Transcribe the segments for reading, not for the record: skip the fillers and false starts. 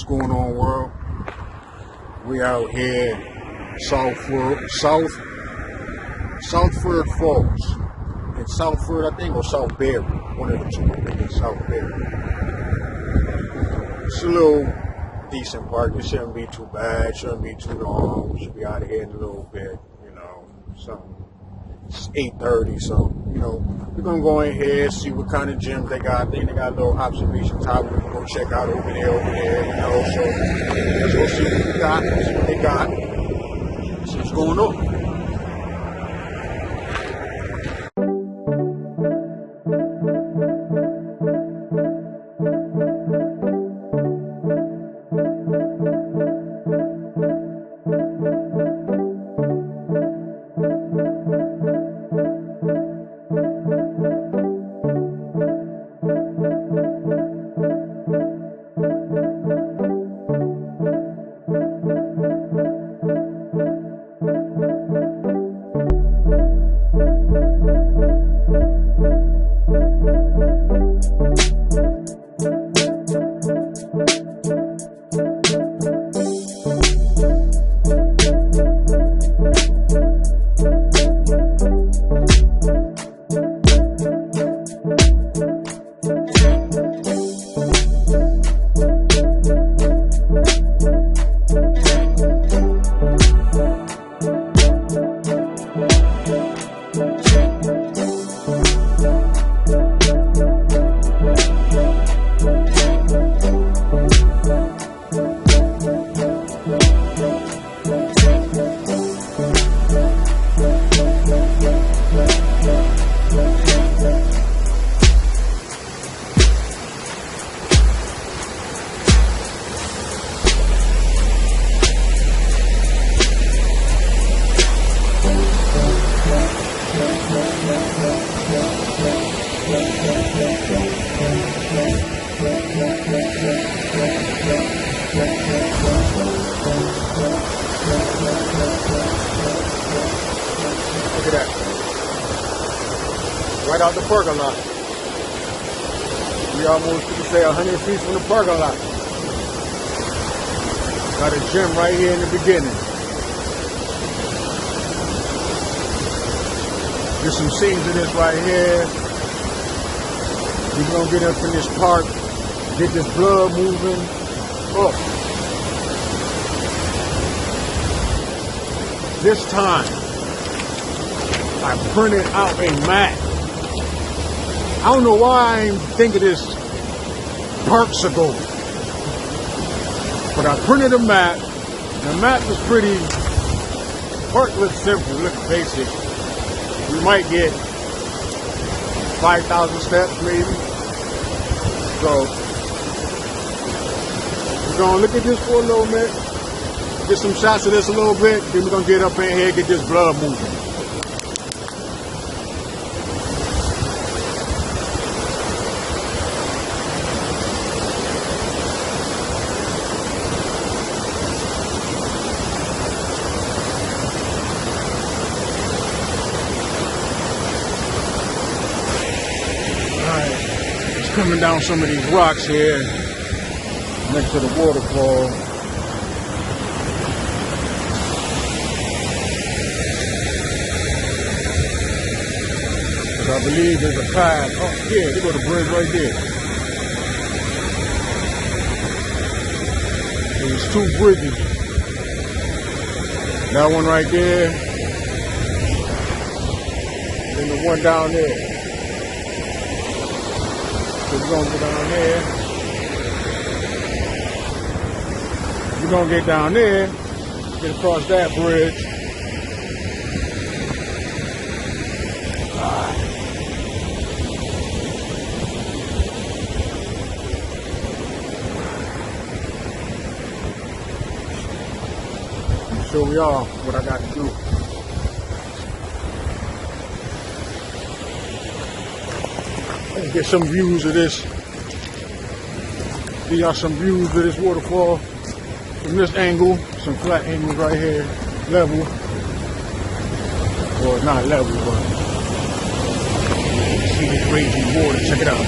going on, world? We out here in Southford Falls. In Southford, I think, or Southbury. One of the two. I think it's Southbury. It's a little decent park. It shouldn't be too bad. Shouldn't be too long. We should be out of here in a little bit. You know, something. It's 8:30, so, you know, we're going to go in here, see what kind of gyms they got. I think they got a little observation tower we can go check out over there, you know. So let's go see what we got, see what they got, see what's going on. Look at that. Right out the parking lot. We almost, you could say, 100 feet from the parking lot. Got a gym right here in the beginning. There's some scenes of this right here. We're gonna get up in this park, get this blood moving. Oh. This time, I printed out a map. I don't know why I didn't think of this parks ago. But I printed a map. The map was pretty, park looks simple, looks basic. We might get 5,000 steps maybe. So, we're gonna look at this for a little bit. Get some shots of this a little bit, then we're gonna get up in here and get this blood moving. Alright, it's coming down some of these rocks here next to the waterfall. I believe there's a path. Oh, yeah, they got a bridge right there. There's two bridges. That one right there. And the one down there. So we're gonna go down there. We're gonna get down there, get across that bridge. Show y'all what I got to do. Let's get some views of this. Give y'all some views of this waterfall from this angle. Some flat angles right here, level. Or not level, but see this raging water. Check it out.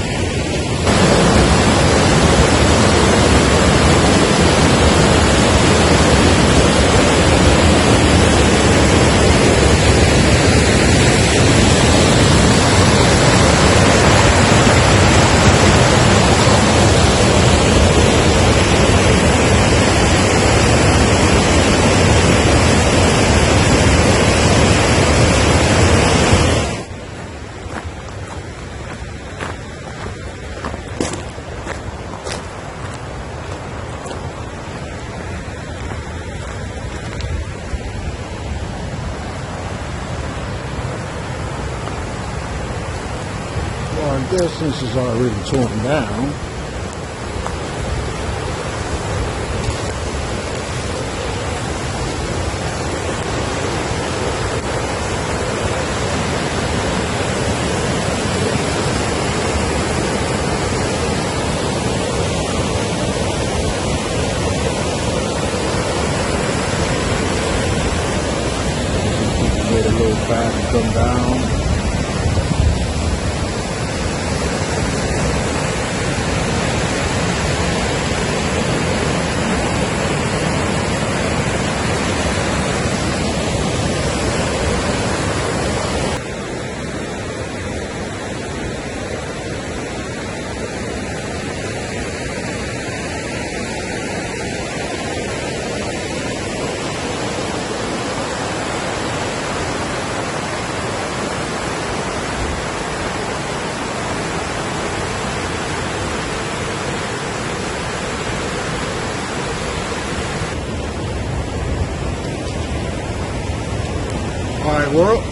guess since it's already torn down, get a little fast and come down. Alright, world.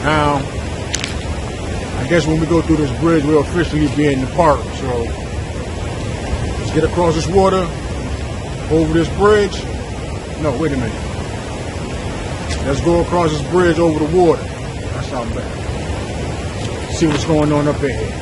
Now, I guess when we go through this bridge, we'll officially be in the park. So, let's get across this water, over this bridge. No, wait a minute. Let's go across this bridge over the water. That's not bad. See what's going on up in here.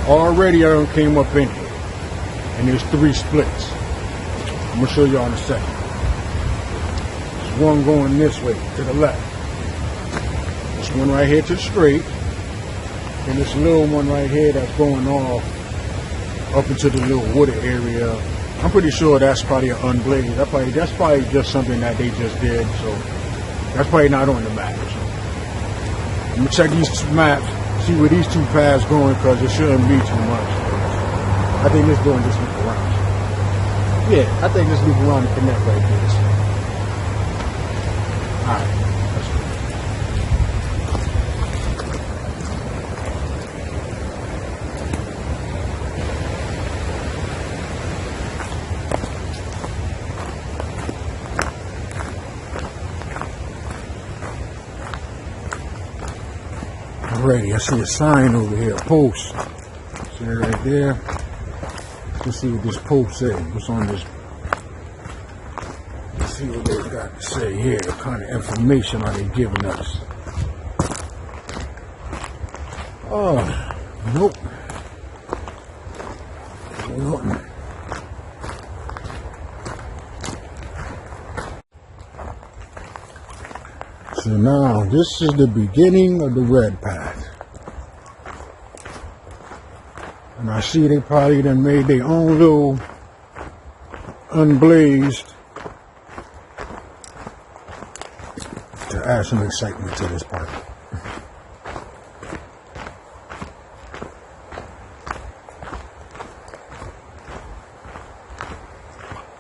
Already I done came up in here, and there's 3 splits. I'm gonna show y'all in a second. There's one going this way to the left. This one right here to the straight, and this little one right here that's going off up into the little wooded area. I'm pretty sure that's probably an unblazed. That's probably just something that they just did. So that's probably not on the map. So I'm gonna check these maps. See where these 2 paths going, because it shouldn't be too much. I think let's go and just loop around. Yeah, I think let's loop around and connect right there. Alright, let's go. Alrighty, I see a sign over here, a post. See it right there. Let's see what this post says. What's on this? Let's see what they got to say here. What kind of information are they giving us? Oh, nope. Nope. So now, this is the beginning of the red path. And I see they probably done made their own little unblazed to add some excitement to this park.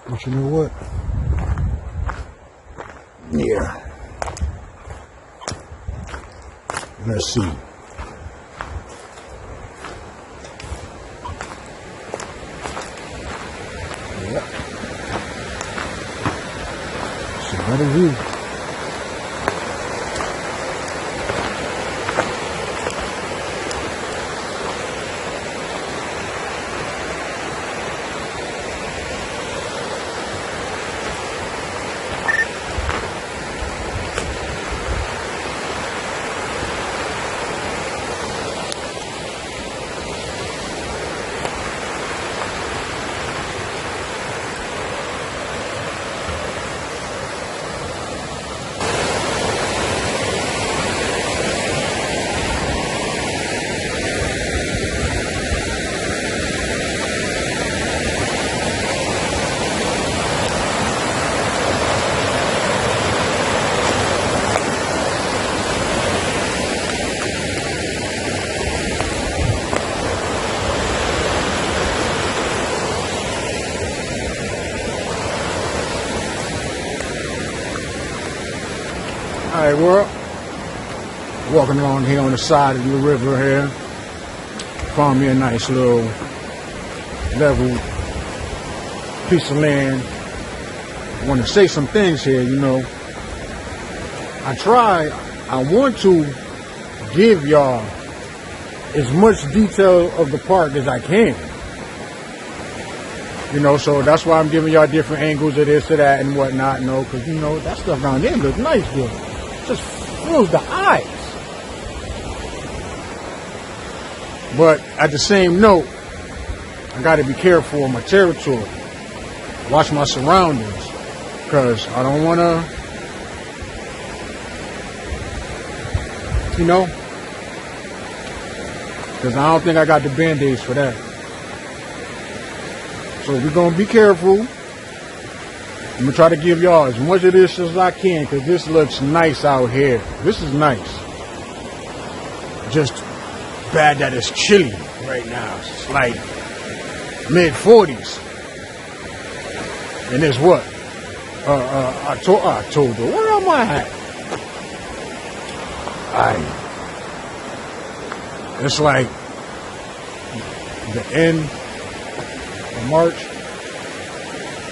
But you know what? Yeah. Let's see. Yep. It's another view. Alright, well, walking along here on the side of the river here. Found me a nice little level piece of land. I want to say some things here, you know. I want to give y'all as much detail of the park as I can. You know, so that's why I'm giving y'all different angles of this, of that, and whatnot, you know, because, you know, that stuff down there looks nice, dude. Just fills the eyes. But at the same note, I got to be careful of my territory. Watch my surroundings, because I don't want to, you know, because I don't think I got the band-aids for that. So we're going to be careful. I'm going to try to give y'all as much of this as I can, because this looks nice out here. This is nice. Just bad that it's chilly right now. It's like mid-40s. And it's what? October. Where am I at? It's like the end of March.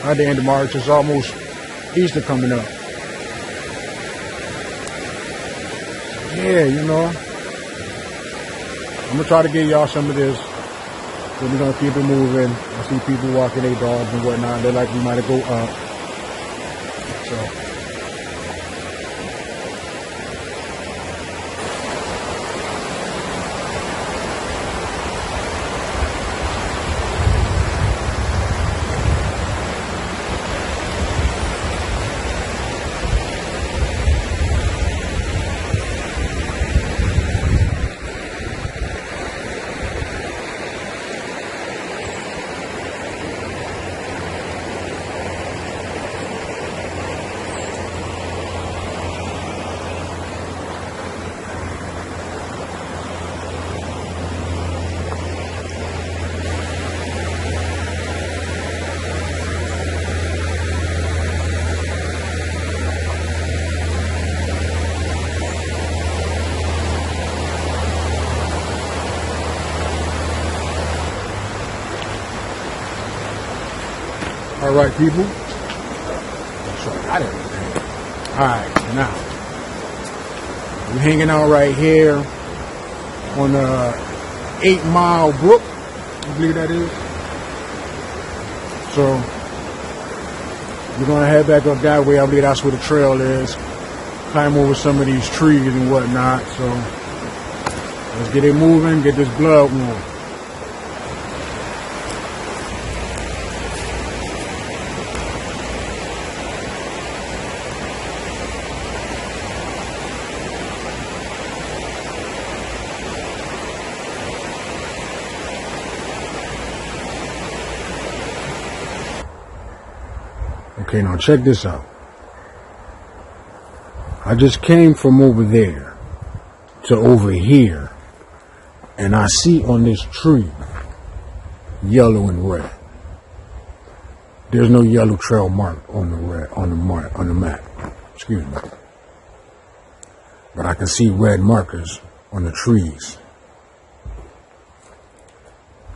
Not the end of March. It's almost Easter coming up. Yeah, you know. I'm going to try to give y'all some of this. So we're going to keep it moving. I see people walking their dogs and whatnot. They're like we might have go up. So. All right, people. So I got everything. All right, now I'm hanging out right here on the 8-mile brook. I believe that is. So we're gonna head back up that way. I believe that's where the trail is. Climb over some of these trees and whatnot. So let's get it moving. Get this blood moving. Okay, now check this out. I just came from over there to over here, and I see on this tree yellow and red. There's no yellow trail mark on the red on the map. Excuse me. But I can see red markers on the trees.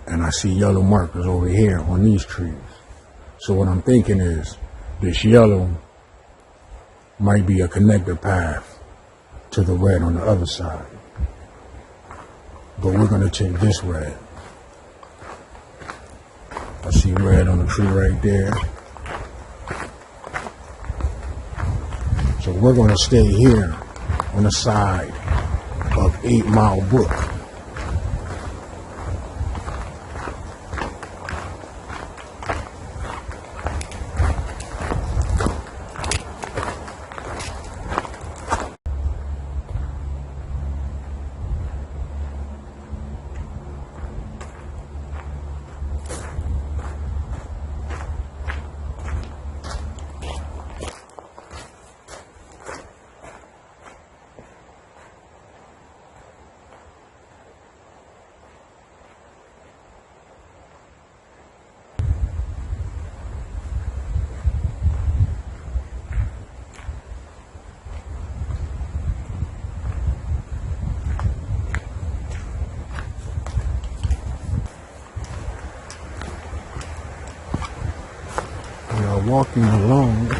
And I see yellow markers over here on these trees. So what I'm thinking is this yellow might be a connector path to the red on the other side. But we're going to take this red. I see red on the tree right there. So we're going to stay here on the side of 8-mile brook. walking along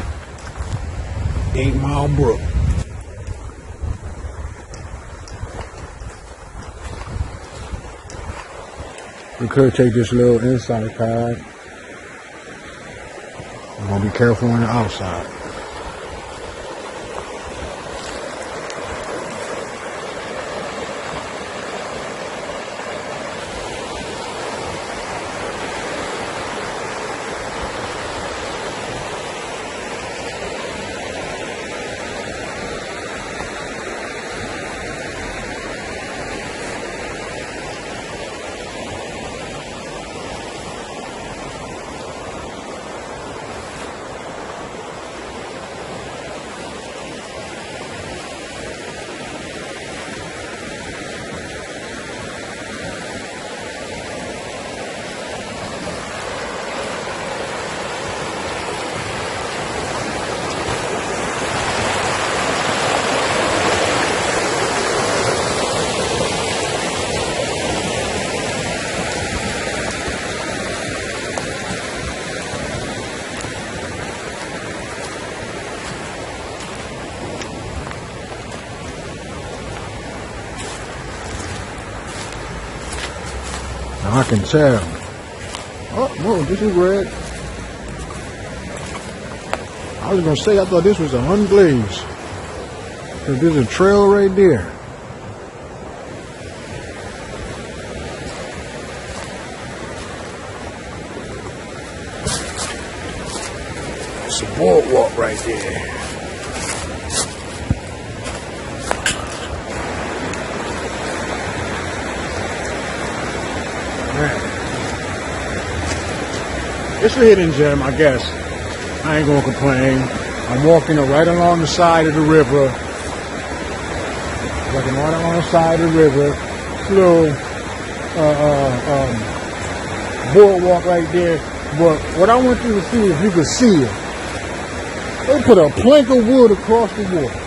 8 Mile Brook. We could take this little inside path. I'm gonna be careful on the outside. I can tell. Oh, no, this is red. I was going to say, I thought this was an unglazed. Because there's a trail right there. It's a boardwalk right there. It's a hidden gem, I guess. I ain't gonna complain. I'm walking right along the side of the river. Walking right along the side of the river. Little boardwalk right there. But what I want you to see, if you can see it, they put a plank of wood across the water.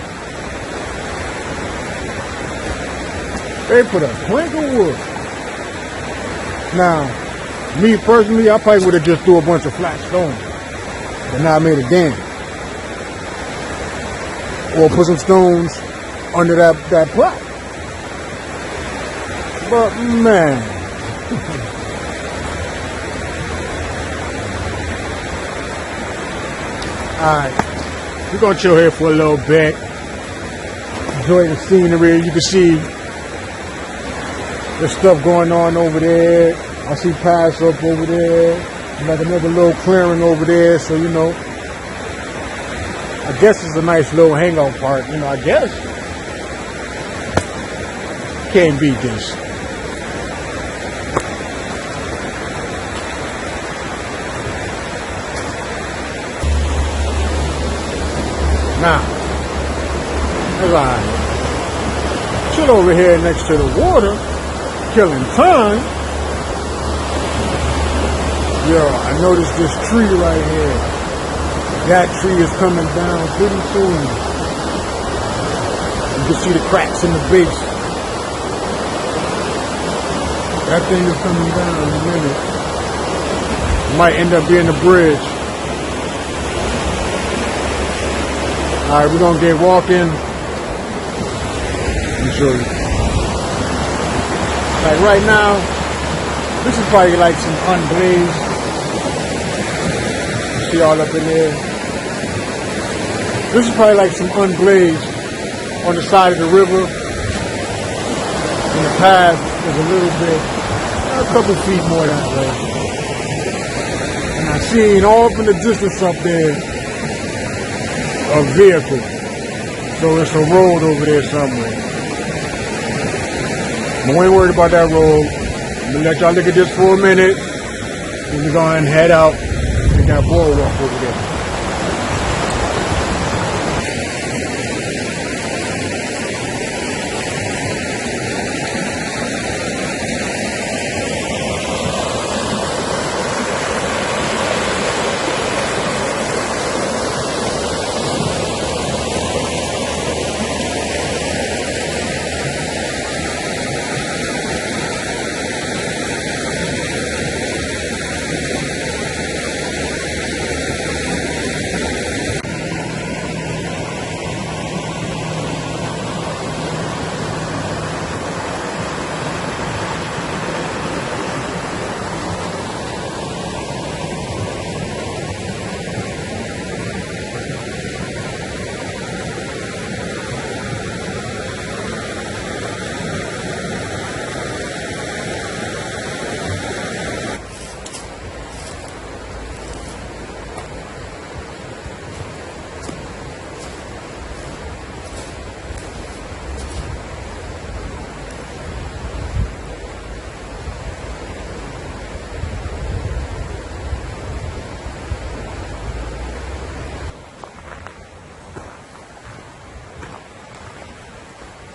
They put a plank of wood. Now, me personally, I probably would have just threw a bunch of flat stones. But now I made a dam. Or put some stones under that plaque. But man. Alright. We're gonna chill here for a little bit. Enjoy the scenery. You can see there's stuff going on over there. I see paths up over there, like another little clearing over there, so you know, I guess it's a nice little hangout park, you know, I guess. Can't beat this. Now, as I chill over here next to the water, killing time. Yo, I noticed this tree right here. That tree is coming down pretty soon. You can see the cracks in the base. That thing is coming down in a minute. Might end up being a bridge. Alright, we're gonna get walking. Let me show you. Like right now, this is probably like some unglazed. See all up in there. This is probably like some unglazed on the side of the river. And the path is a little bit, a couple feet more that way. And I seen off in the distance up there a vehicle. So it's a road over there somewhere. But we ain't worried about that road. I'm gonna let y'all look at this for a minute. And we're gonna head out. We got a boardwalk over there.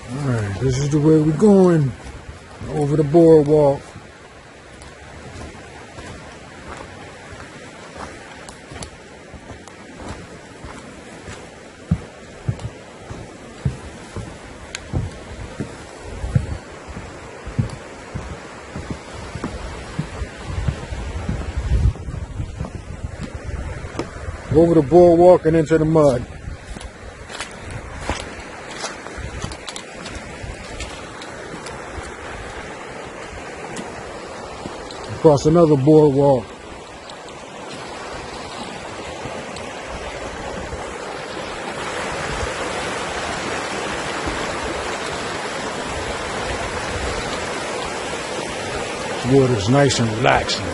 Alright, this is the way we're going. Over the boardwalk. Over the boardwalk and into the mud. Across another boardwalk. This water's nice and relaxing.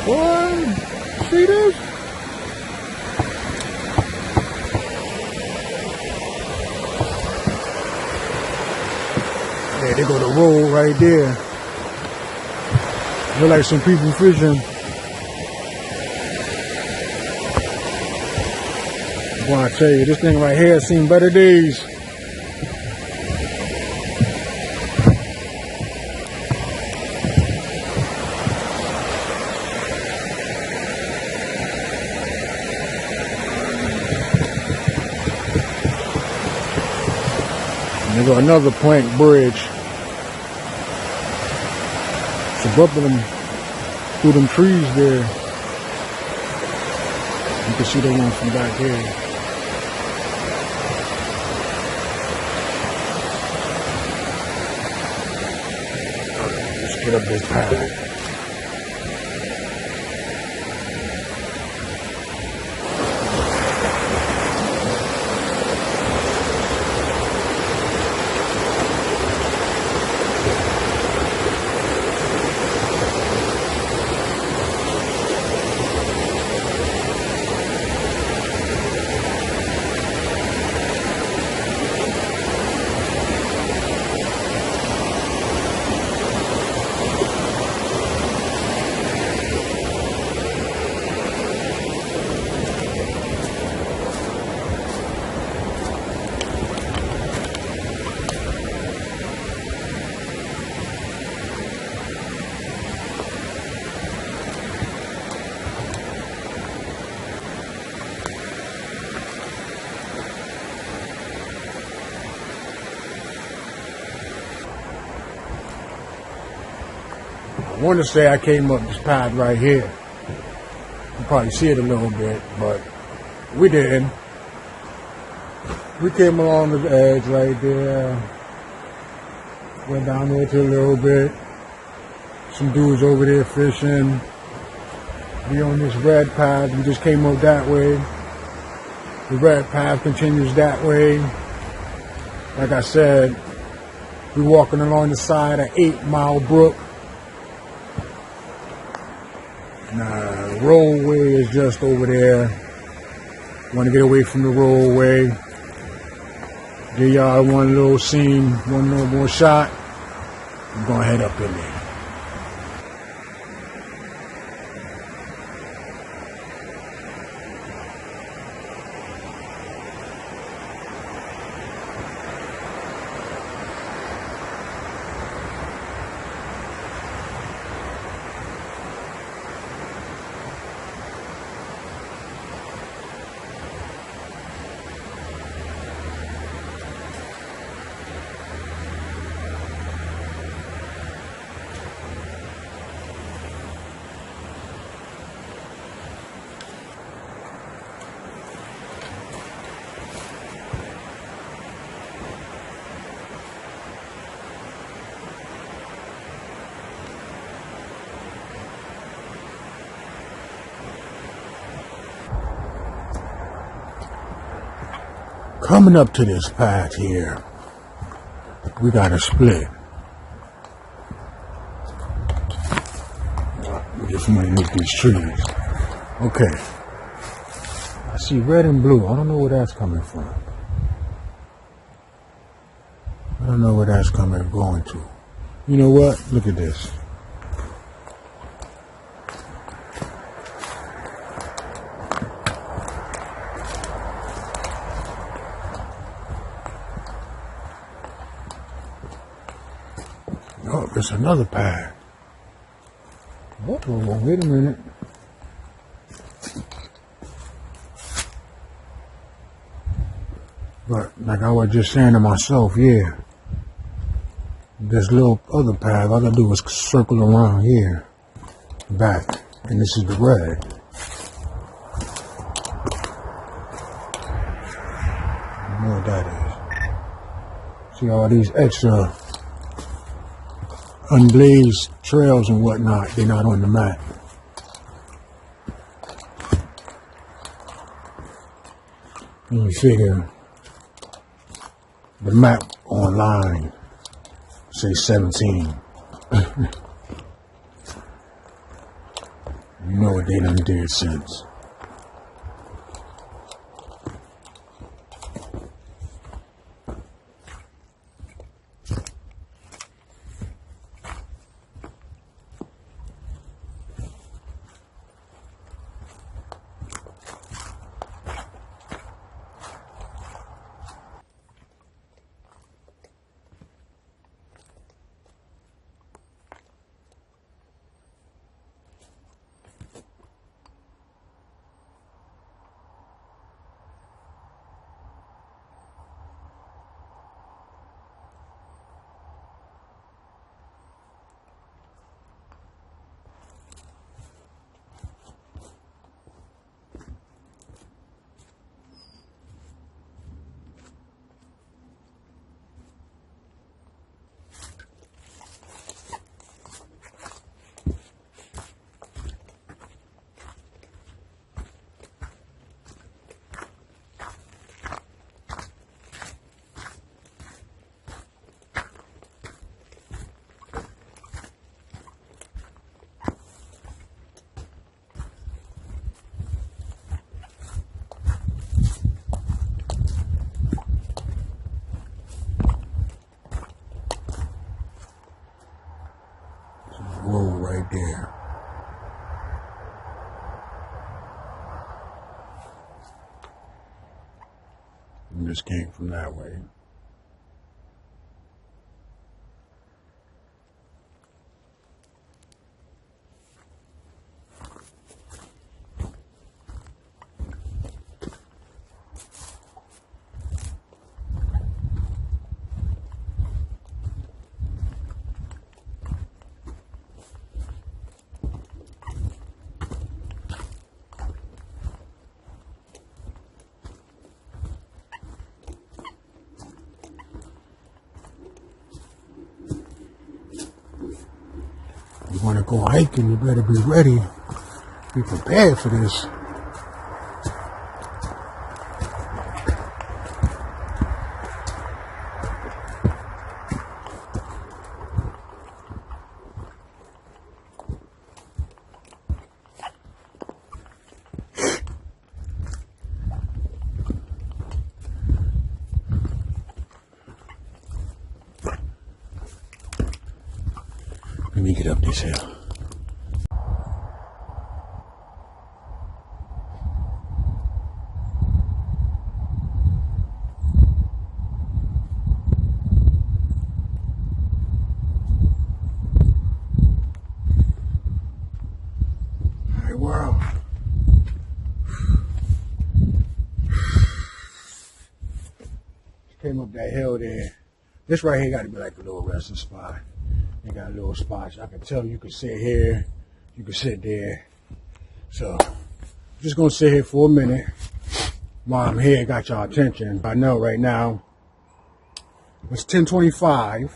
Boy, see this? Yeah, they go to roll right there. Look like some people fishing. Boy, I tell you, this thing right here has seen better days. There's another plank bridge. It's above them, through them trees there. You can see the one from back here. Let's get up this path. I want to say I came up this path right here. You can probably see it a little bit, but we didn't. We came along the edge right there. Went down there to a little bit. Some dudes over there fishing. We on this red path. We just came up that way. The red path continues that way. Like I said, we're walking along the side of 8-Mile Brook. The roadway is just over there. Want to get away from the roadway. Give y'all one little scene, one little more shot. I'm gonna head up in there. Coming up to this path here, we got a split. Just underneath these trees. Okay. I see red and blue. I don't know where that's coming from. I don't know where that's going to. You know what? Look at this. Oh, there's another path. Oh, wait a minute. But like I was just saying to myself, yeah, this little other path, all I gotta do is circle around here, back, and this is the red. I know what that is. See all these extra unblazed trails and whatnot, they're not on the map. And you figure the map online say 17. You know what they done did since. Road right there. We just came from that way. You want to go hiking, you better be ready, be prepared for this. Let me get up this hill. Hey, world. Came up that hill there. This right here got to be like a little resting spot. They got little spots. I can tell you can sit here, you can sit there. So, I'm just gonna sit here for a minute while I'm here. Got y'all attention. I know right now it's 10:25,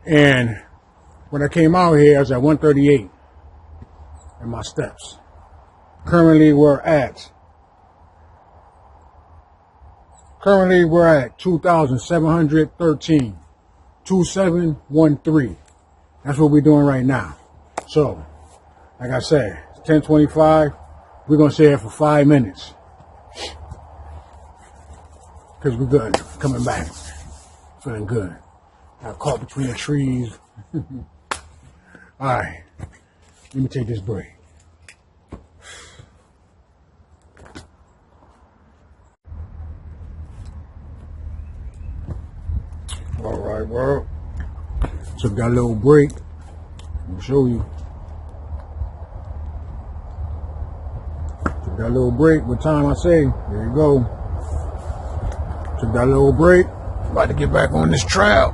and when I came out here, I was at 138 in my steps. Currently, we're at 2,713. 2713. That's what we're doing right now. So, like I said, it's 10:25. We're gonna stay here for 5 minutes because we're good. Coming back. Feeling good. Got caught between the trees. Alright, let me take this break. Alright, well, took that little break. I'll show you. Took that little break. What time I say? There you go. Took that little break. About to get back on this trail.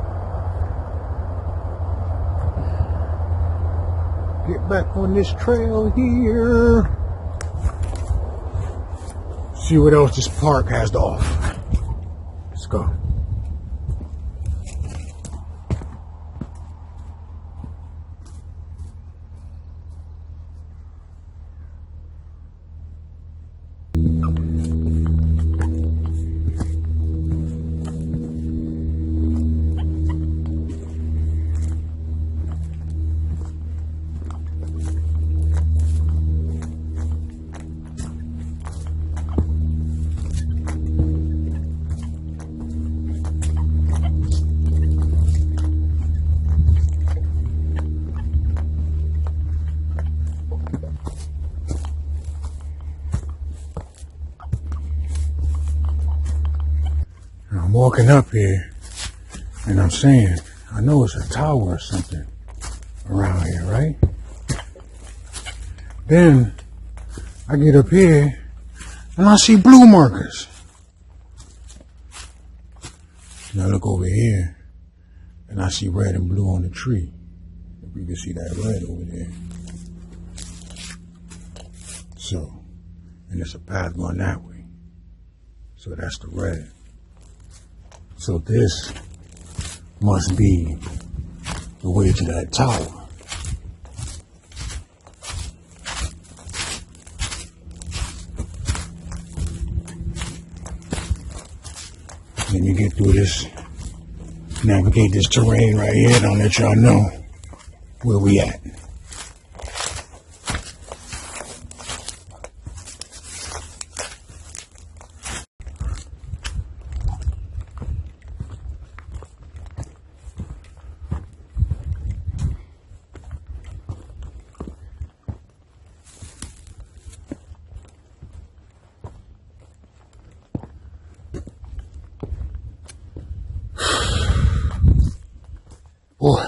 Get back on this trail here. See what else this park has to offer. Let's go. I'm walking up here, and I'm saying, I know it's a tower or something around here, right? Then I get up here, and I see blue markers. And I look over here, and I see red and blue on the tree. If you can see that red over there. So, and there's a path going that way. So that's the red. So this must be the way to that tower. Let me get through this, navigate this terrain right here, and I'll let y'all know where we at. Boy.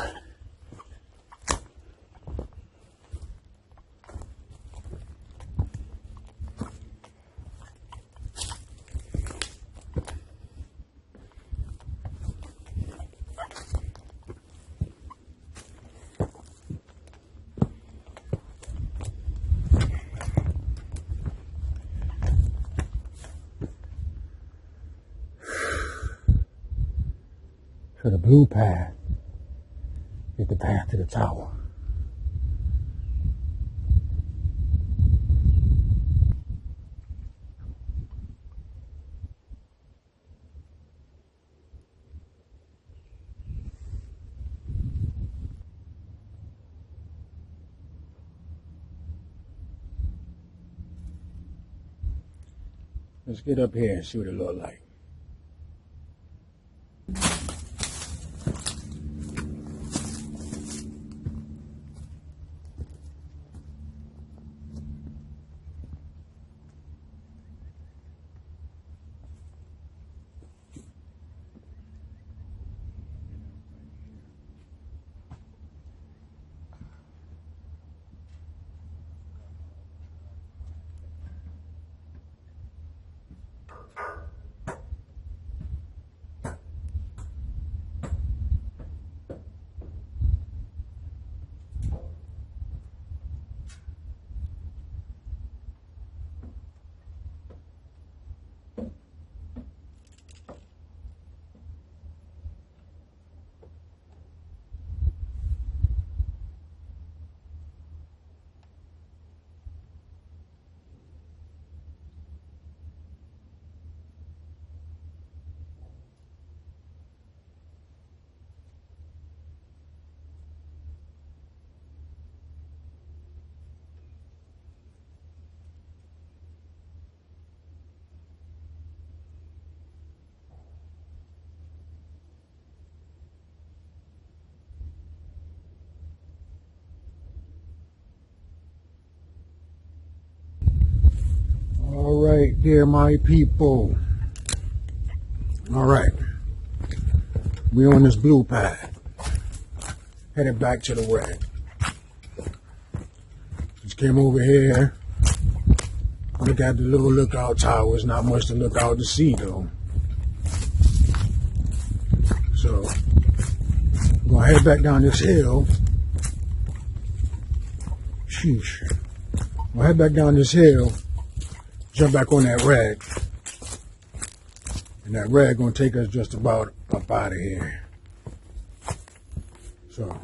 So the blue path is the path to the tower. Let's get up here and see what it looks like. right, there, my people. All right, we on this blue pad, headed back to the red. Just came over here. Look at the little lookout towers. Not much to look out to see though. So I'm gonna head back down this hill. Sheesh. I'm gonna head back down this hill, jump back on that red. And that red gonna take us just about up out of here. So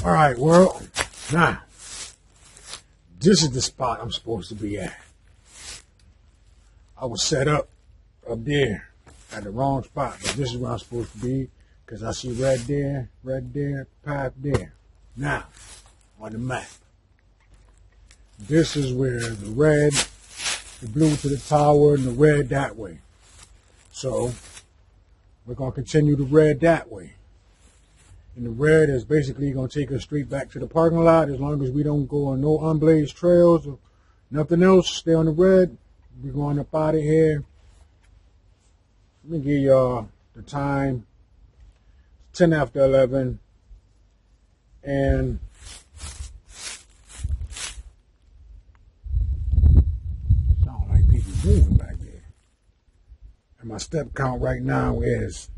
all right, world. Now, this is the spot I'm supposed to be at. I was set up there at the wrong spot, but this is where I'm supposed to be because I see red there, path there. Now, on the map, this is where the red, the blue to the tower, and the red that way. So, we're going to continue the red that way. And the red is basically going to take us straight back to the parking lot. As long as we don't go on no unblazed trails or nothing else, stay on the red. We're going up out of here. Let me give y'all the time. 10 after 11. And sound like people moving back there. And my step count right now is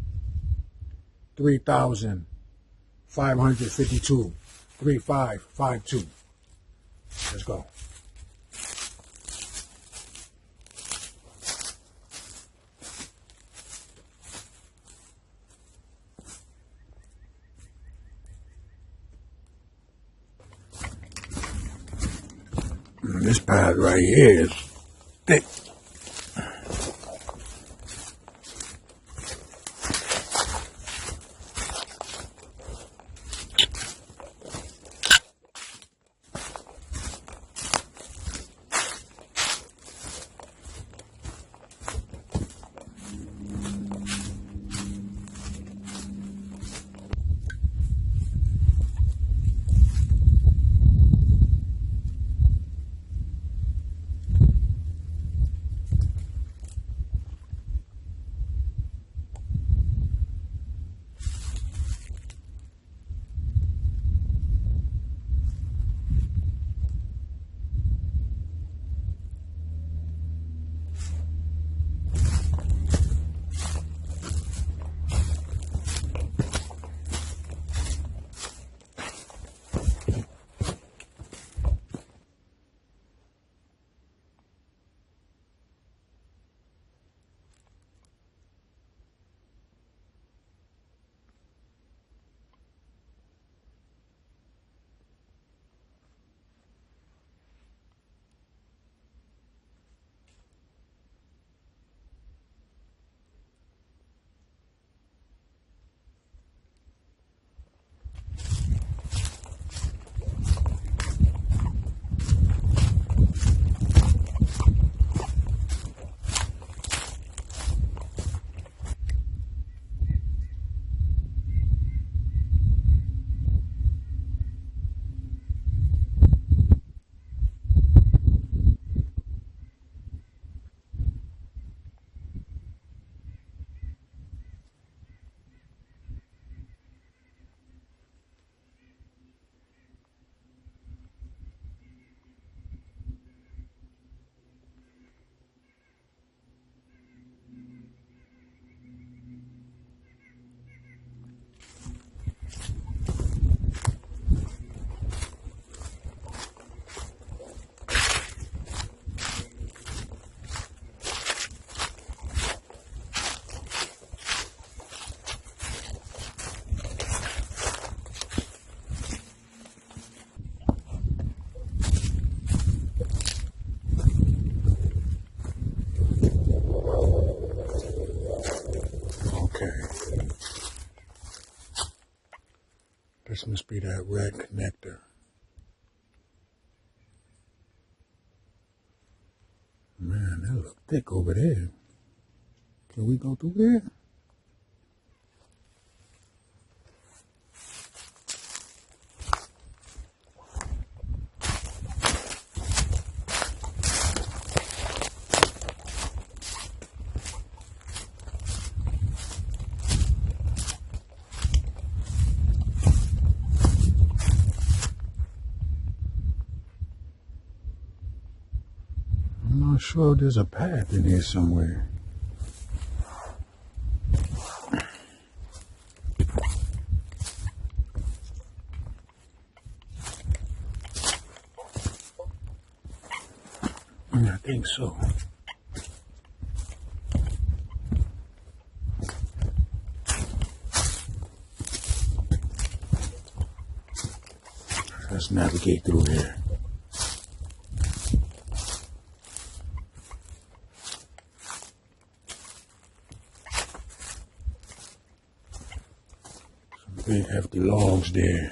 3,552. 3552. Let's go. This path right here is thick. This must be that red connector. Man, that look thick over there. Can we go through there? not sure if there's a path in here somewhere. I think so. Let's navigate through here. Some big hefty logs there.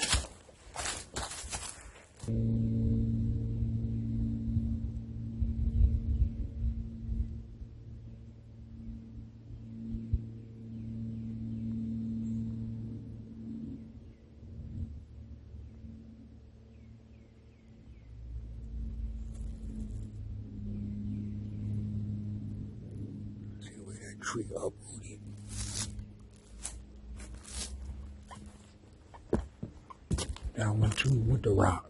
Tree uprooted. Down one two with the rock.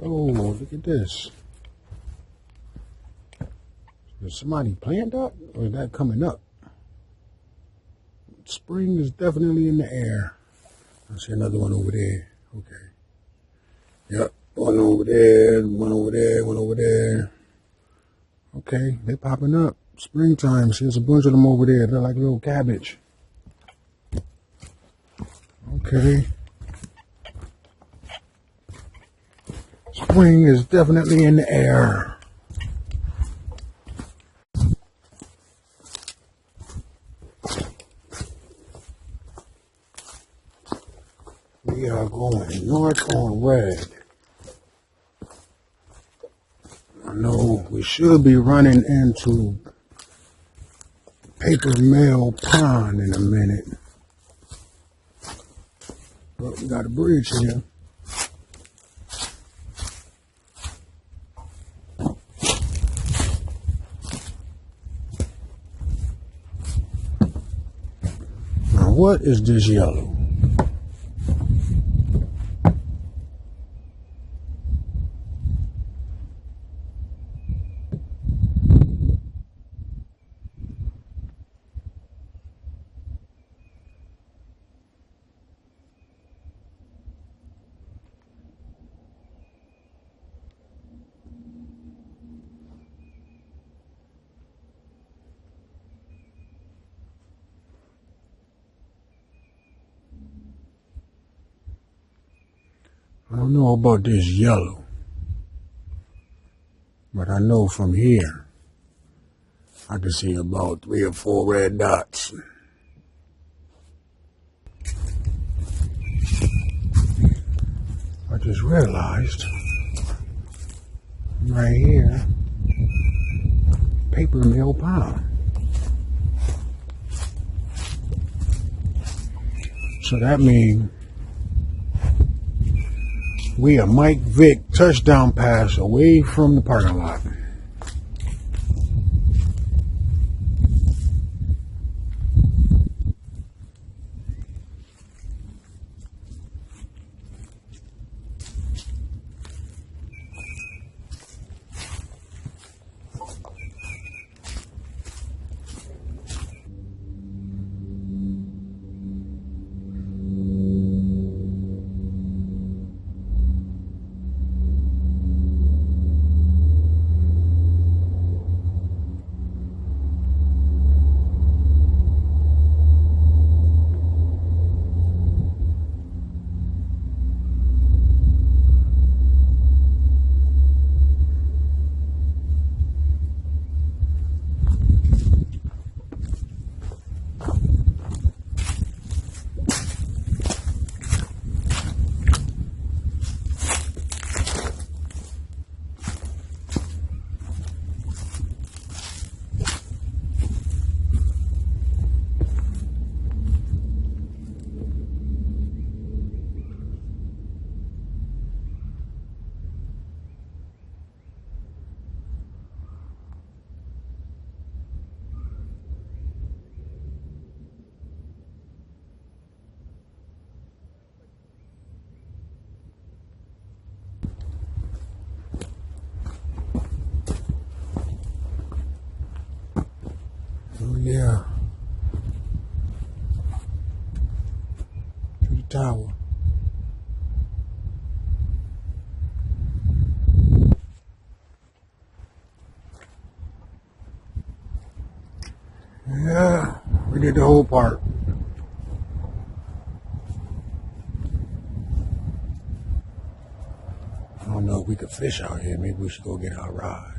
Oh, look at this. Did somebody plant that, or is that coming up? Spring is definitely in the air. I see another one over there. Okay. Yep, one over there, one over there, one over there. Okay, they're popping up. Springtime. See, there's a bunch of them over there. They're like little cabbage. Okay. Spring is definitely in the air. We are going north on red. I know we should be running into Paper Mill Pond in a minute. But we got a bridge here. What is this yellow? I don't know about this yellow, but I know from here I can see about 3 or 4 red dots. I just realized right here, Paper Mill Pond. So that means we are Mike Vick touchdown pass away from the parking lot. Yeah. To the tower. Yeah, we did the whole park. I don't know if we could fish out here. Maybe we should go get our rod.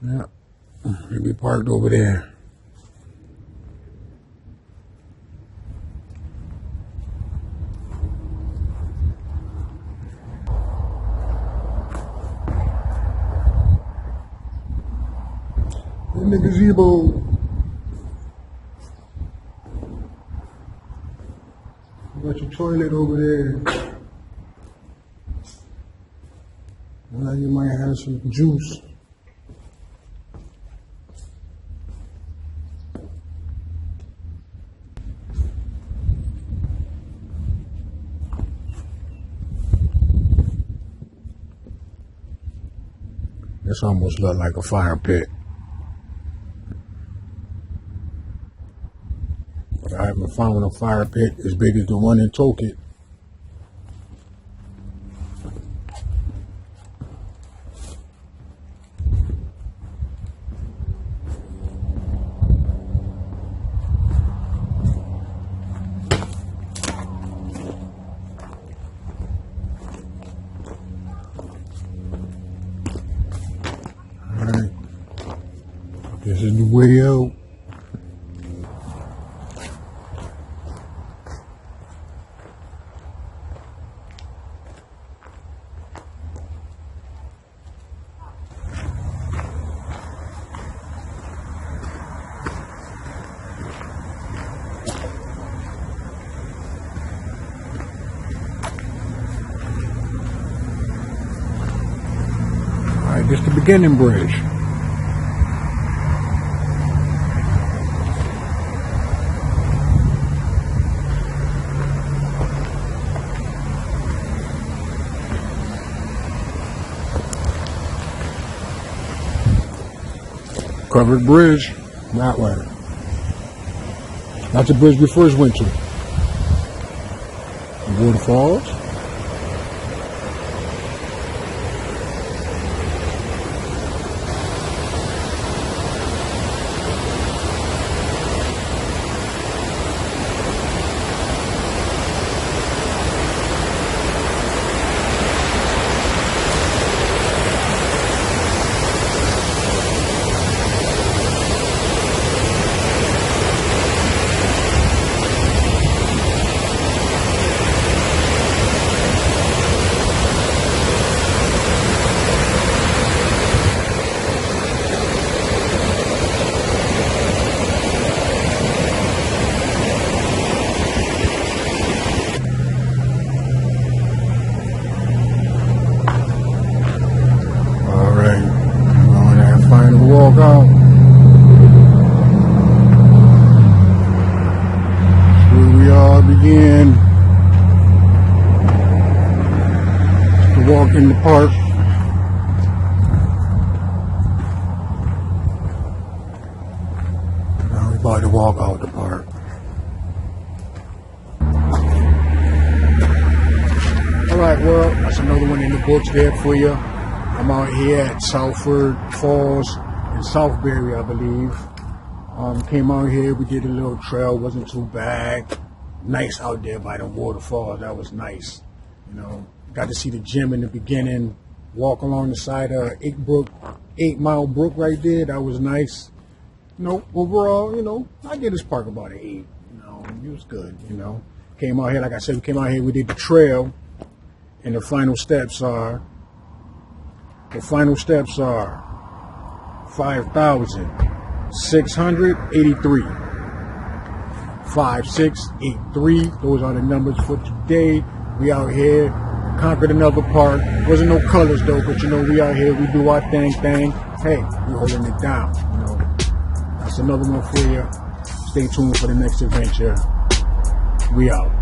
Yeah, we parked over there. In the gazebo. You got your toilet over there. Now you might have some juice. This almost looked like a fire pit. But I haven't found a fire pit as big as the one in Toket. Alright. This is the way out. Alright, this is the beginning bridge. Covered bridge, that way. That's the bridge we first went to. The waterfalls. Walk out. Where we all begin to walk in the park. Now we're about to walk out the park. Alright, well, that's another one in the books there for you. I'm out here at SOUTHFORD Falls in Southbury, I believe. Came out here, we did a little trail, wasn't too bad. Nice out there by the waterfalls, that was nice. You know, got to see the gym in the beginning, walk along the side of 8-mile brook right there, that was nice. You know, overall, you know, I give this park about an 8. You know, it was good, you know. Came out here, like I said, we came out here, we did the trail, and the final steps are 5,683. 5683. Those are the numbers for today. We out here, conquered another park. Wasn't no colors though, but you know, we out here, we do our thing. Hey, we holding it down, you know. That's another one for you. Stay tuned for the next adventure. We out.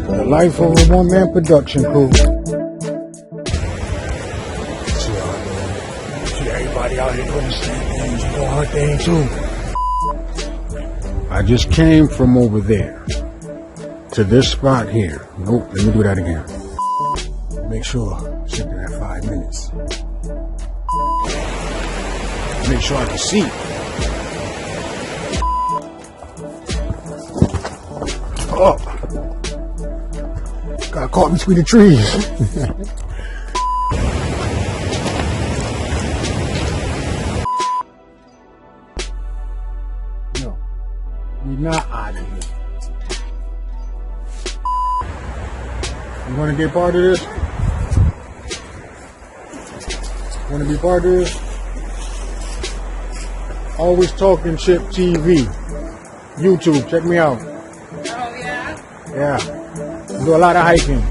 The life of a one-man production crew. See everybody out here doing the same things, doing her thing too. I just came from over there to this spot here. Nope, let me do that again. Make sure sit there at 5 minutes. Make sure I can see. Oh, got caught between the trees. No, we're not out of here. You want to be a part of this? Want to be part of this? Always Talking Chip TV. YouTube, check me out. Oh, yeah? Yeah. Do a lot of hiking.